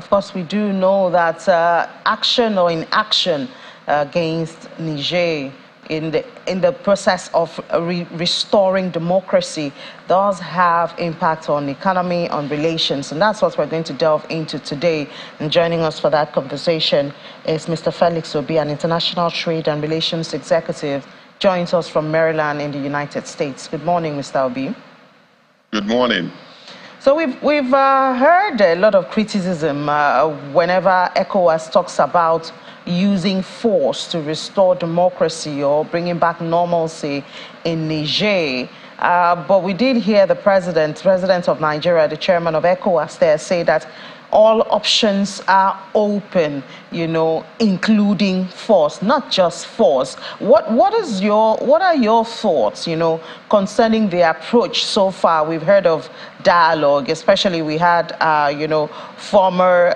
Of course, we do know that action or inaction against Niger in the process of restoring democracy does have impact on economy, on relations, and that's what we're going to delve into today. And joining us for that conversation is Mr. Felix Obi, an international trade and relations executive, joins us from Maryland in the United States. Good morning, Mr. Obi. Good morning. So we've heard a lot of criticism whenever ECOWAS talks about using force to restore democracy or bringing back normalcy in Niger. But we did hear the president of Nigeria, the chairman of ECOWAS there, say that all options are open, including force, not just force. What are your thoughts, concerning the approach so far? We've heard of dialogue, especially we had, former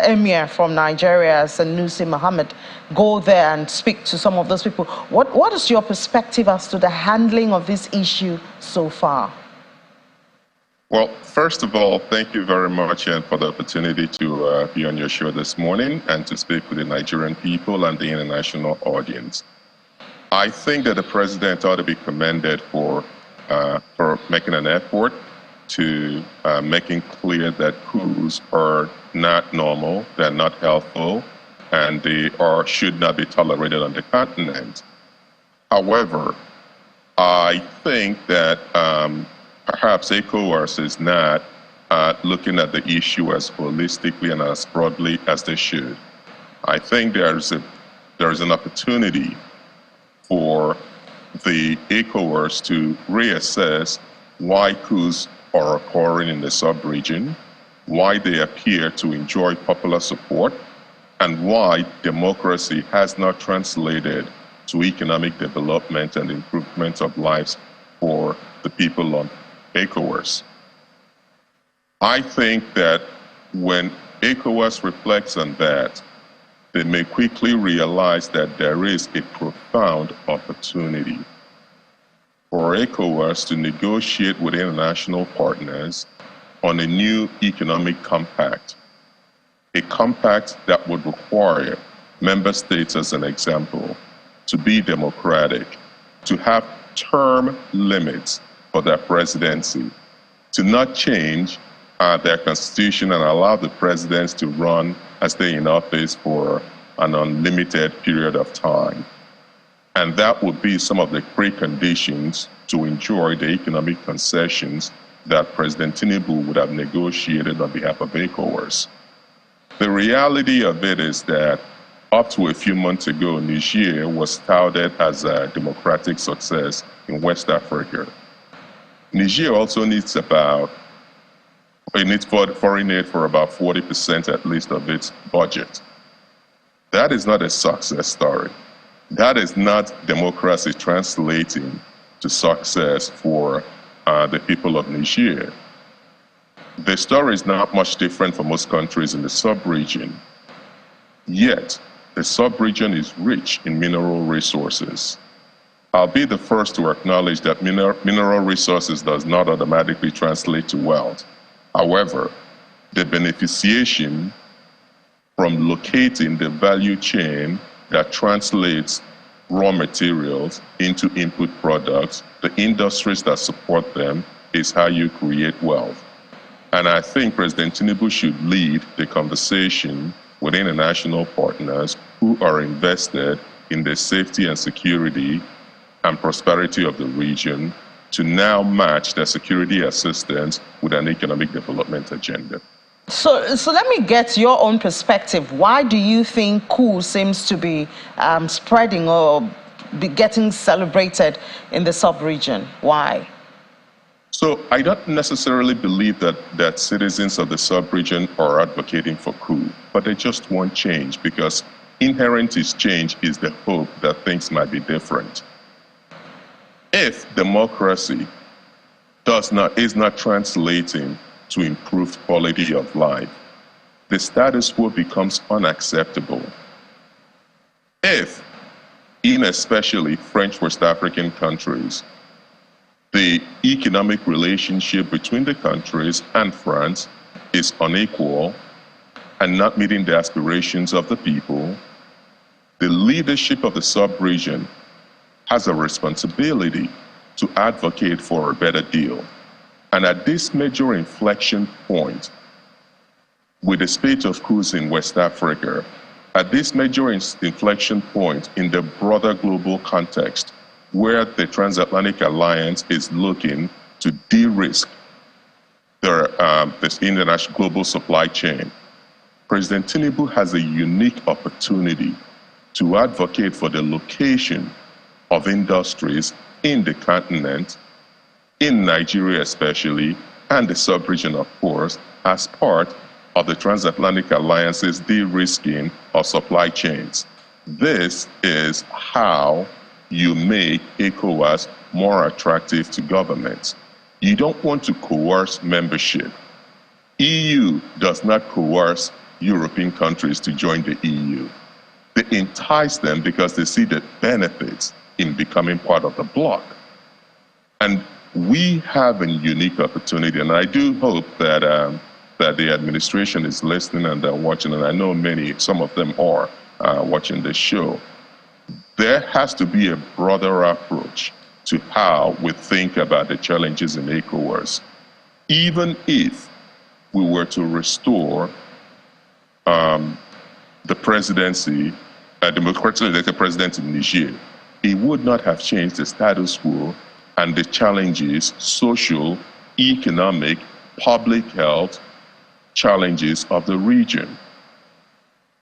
emir from Nigeria, Sanusi Mohammed, go there and speak to some of those people. What is your perspective as to the handling of this issue so far? Well, first of all, thank you very much for the opportunity to be on your show this morning and to speak with the Nigerian people and the international audience. I think that the president ought to be commended for making an effort to making clear that coups are not normal, they're not helpful, and they should not be tolerated on the continent. However, I think that perhaps ECOWAS is not looking at the issue as holistically and as broadly as they should. I think there is an opportunity for the ECOWAS to reassess why coups are occurring in the sub-region, why they appear to enjoy popular support, and why democracy has not translated to economic development and improvement of lives for the people of ECOWAS. I think that when ECOWAS reflects on that, they may quickly realize that there is a profound opportunity for ECOWAS to negotiate with international partners on a new economic compact, a compact that would require member states, as an example, to be democratic, to have term limits for their presidency, to not change their constitution and allow the presidents to run and stay in office for an unlimited period of time. And that would be some of the preconditions to enjoy the economic concessions that President Tinubu would have negotiated on behalf of ECOWAS. The reality of it is that up to a few months ago, Niger was touted as a democratic success in West Africa. Niger also needs foreign aid for about 40% at least of its budget. That is not a success story. That is not democracy translating to success for the people of Niger. The story is not much different for most countries in the sub-region. Yet, the sub-region is rich in mineral resources. I'll be the first to acknowledge that mineral resources does not automatically translate to wealth. However, the beneficiation from locating the value chain that translates raw materials into input products, the industries that support them, is how you create wealth. And I think President Tinubu should lead the conversation with international partners who are invested in the safety and security and prosperity of the region to now match their security assistance with an economic development agenda. So let me get your own perspective. Why do you think Coup seems to be spreading or be getting celebrated in the sub-region? Why? So I don't necessarily believe that citizens of the sub-region are advocating for Coup, but they just want change, because inherent in change is the hope that things might be different. If democracy is not translating to improved quality of life, the status quo becomes unacceptable. If, in especially French West African countries, the economic relationship between the countries and France is unequal, and not meeting the aspirations of the people, the leadership of the sub-region has a responsibility to advocate for a better deal. And at this major inflection point, with the spate of coups in West Africa, at this major inflection point in the broader global context, where the transatlantic alliance is looking to de-risk this international global supply chain, President Tinubu has a unique opportunity to advocate for the location of industries in the continent, in Nigeria especially, and the sub-region, of course, as part of the transatlantic alliance's de-risking of supply chains. This is how you make ECOWAS more attractive to governments. You don't want to coerce membership. EU does not coerce European countries to join the EU. They entice them because they see the benefits in becoming part of the bloc. And we have a unique opportunity, and I do hope that that the administration is listening and they're watching, and I know some of them are watching this show. There has to be a broader approach to how we think about the challenges in ECOWAS. Even if we were to restore the presidency, the democratically elected president in Niger, it would not have changed the status quo and the challenges, social, economic, public health challenges of the region.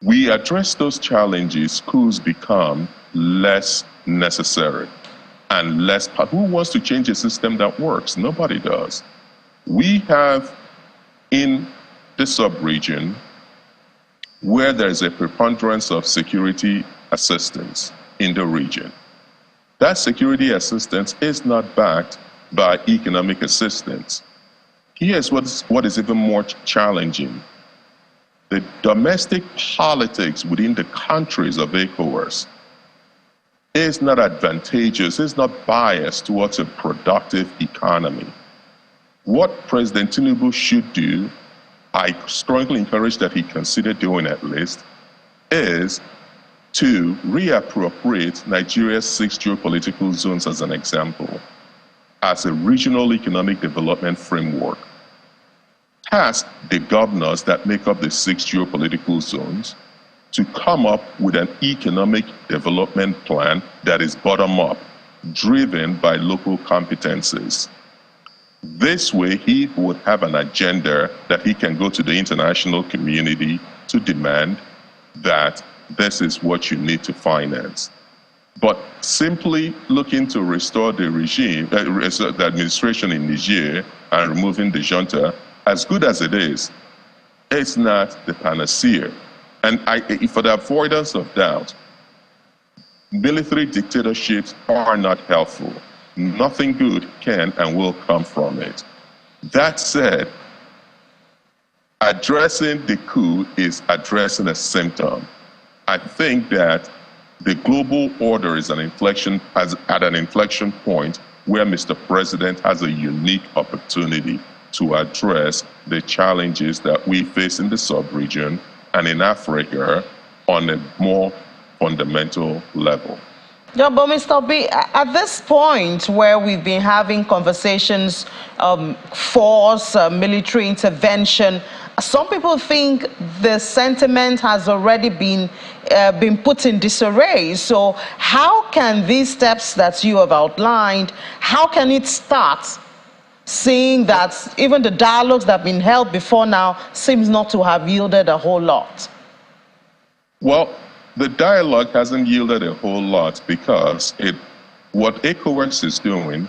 We address those challenges, coups become less necessary and less. Who wants to change a system that works? Nobody does. We have in the sub-region where there's a preponderance of security assistance in the region. That security assistance is not backed by economic assistance. Here's what is even more challenging. The domestic politics within the countries of ECOWAS is not advantageous, is not biased towards a productive economy. What President Tinubu should do, I strongly encourage that he consider doing at least, is to reappropriate Nigeria's 6 geopolitical zones as an example, as a regional economic development framework. Task the governors that make up the 6 geopolitical zones to come up with an economic development plan that is bottom-up, driven by local competencies. This way, he would have an agenda that he can go to the international community to demand that this is what you need to finance. But simply looking to restore the regime, the administration in Niger and removing the junta, as good as it is, it's not the panacea. And for the avoidance of doubt, military dictatorships are not helpful. Nothing good can and will come from it. That said, addressing the coup is addressing a symptom. I think that the global order is at an inflection point where Mr. President has a unique opportunity to address the challenges that we face in the sub-region and in Africa on a more fundamental level. Yeah, but Mr. B, at this point where we've been having conversations, force, military intervention, some people think the sentiment has already been put in disarray. So how can these steps that you have outlined, how can it start, seeing that even the dialogues that have been held before now seems not to have yielded a whole lot? Well, the dialogue hasn't yielded a whole lot because what ECOWAS is doing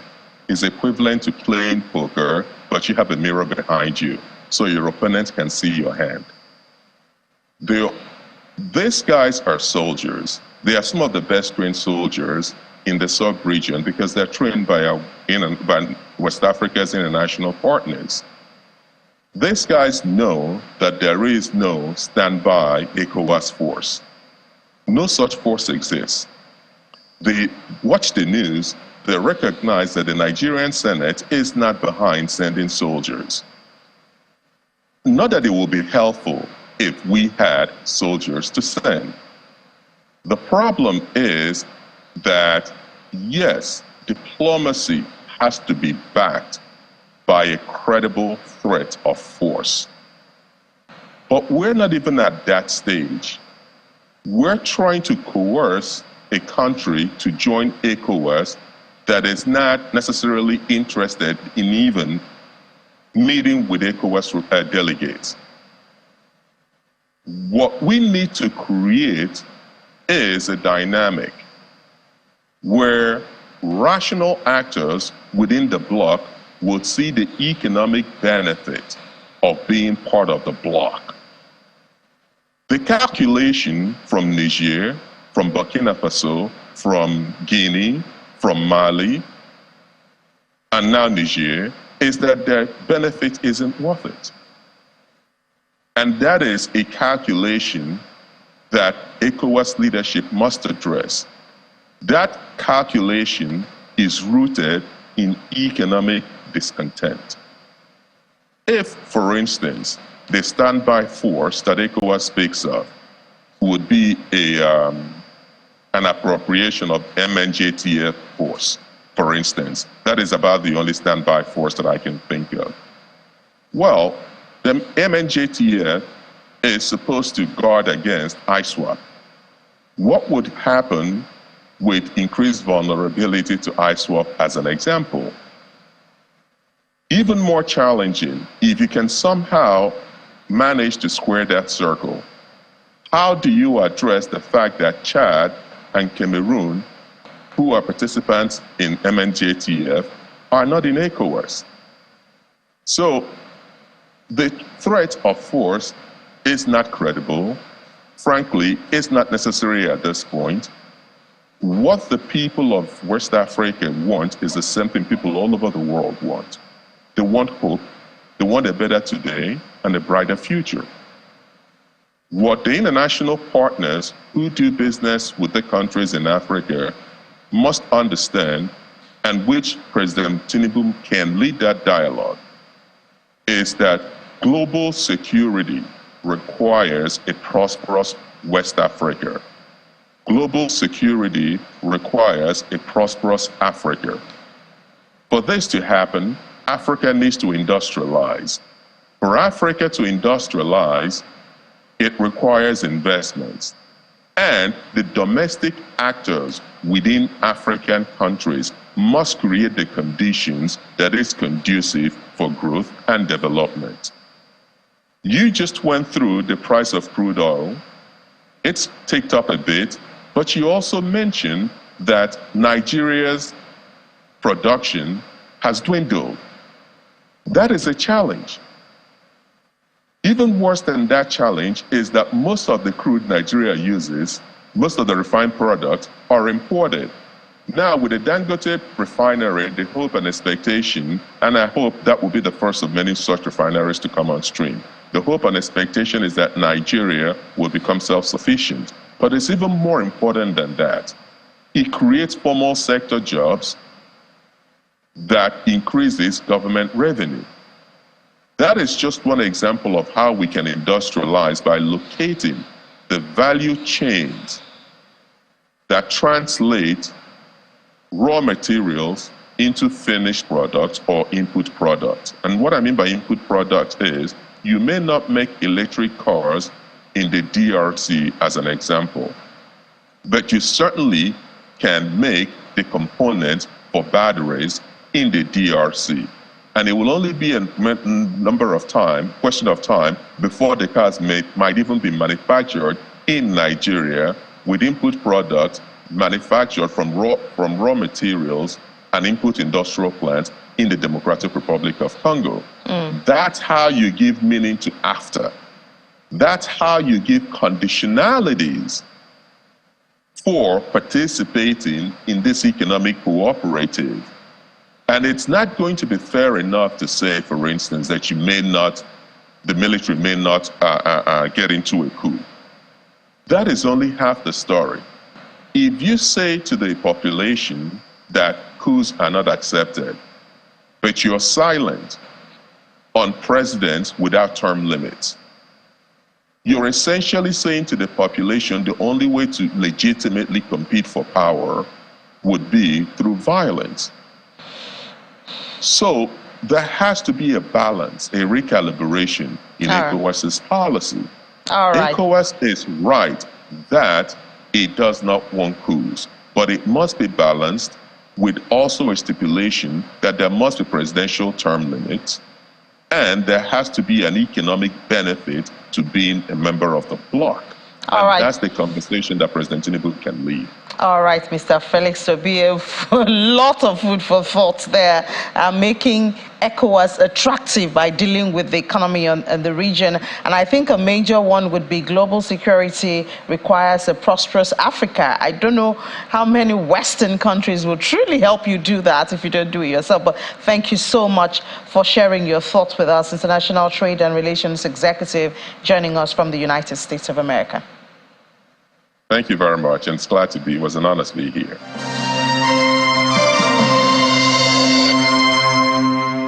is equivalent to playing poker, but you have a mirror behind you, so your opponent can see your hand. These guys are soldiers. They are some of the best trained soldiers in the sub-region because they're trained by West Africa's international partners. These guys know that there is no standby ECOWAS force. No such force exists. They watch the news, they recognize that the Nigerian Senate is not behind sending soldiers. Not that it will be helpful, if we had soldiers to send. The problem is that, yes, diplomacy has to be backed by a credible threat of force. But we're not even at that stage. We're trying to coerce a country to join ECOWAS that is not necessarily interested in even meeting with ECOWAS delegates. What we need to create is a dynamic where rational actors within the bloc would see the economic benefit of being part of the bloc. The calculation from Niger, from Burkina Faso, from Guinea, from Mali, and now Niger, is that their benefit isn't worth it. And that is a calculation that ECOWAS leadership must address. That calculation is rooted in economic discontent. If, for instance, the standby force that ECOWAS speaks of would be an appropriation of MNJTF force, for instance, that is about the only standby force that I can think of. Well, the MNJTF is supposed to guard against ISWAP. What would happen with increased vulnerability to ISWAP as an example? Even more challenging, if you can somehow manage to square that circle, how do you address the fact that Chad and Cameroon, who are participants in MNJTF, are not in ECOWAS? So the threat of force is not credible. Frankly, it's not necessary at this point. What the people of West Africa want is the same thing people all over the world want. They want hope, they want a better today and a brighter future. What the international partners who do business with the countries in Africa must understand, and which President Tinubu can lead that dialogue, is that global security requires a prosperous West Africa. Global security requires a prosperous Africa. For this to happen, Africa needs to industrialize. For Africa to industrialize, it requires investments. And the domestic actors within African countries must create the conditions that is conducive for growth and development. You just went through the price of crude oil. It's ticked up a bit, but you also mentioned that Nigeria's production has dwindled. That is a challenge. Even worse than that challenge is that most of the crude Nigeria uses, most of the refined products, are imported. Now, with the Dangote refinery, the hope and expectation, and I hope that will be the first of many such refineries to come on stream, the hope and expectation is that Nigeria will become self-sufficient. But it's even more important than that. It creates formal sector jobs that increases government revenue. That is just one example of how we can industrialize by locating the value chains that translate raw materials into finished products or input products. And what I mean by input products is you may not make electric cars in the DRC as an example, but you certainly can make the components for batteries in the DRC. And it will only be a question of time before the cars might even be manufactured in Nigeria with input products manufactured from raw materials and input industrial plants in the Democratic Republic of Congo. That's how you give meaning to after. That's how you give conditionalities for participating in this economic cooperative. And it's not going to be fair enough to say, for instance, that the military may not get into a coup. That is only half the story. If you say to the population that coups are not accepted, but you're silent on presidents without term limits, you're essentially saying to the population the only way to legitimately compete for power would be through violence. So there has to be a balance, a recalibration in ECOWAS's policy. ECOWAS is right that it does not want coups, but it must be balanced with also a stipulation that there must be presidential term limits, and there has to be an economic benefit to being a member of the bloc. That's the conversation that President Tinubu can lead. All right, Mr. Felix Tobie, a lot of food for thought there, making ECOWAS attractive by dealing with the economy and the region. And I think a major one would be global security requires a prosperous Africa. I don't know how many Western countries will truly help you do that if you don't do it yourself. But thank you so much for sharing your thoughts with us, International Trade and Relations Executive, joining us from the United States of America. Thank you very much, and it's glad to be. It was an honor to be here.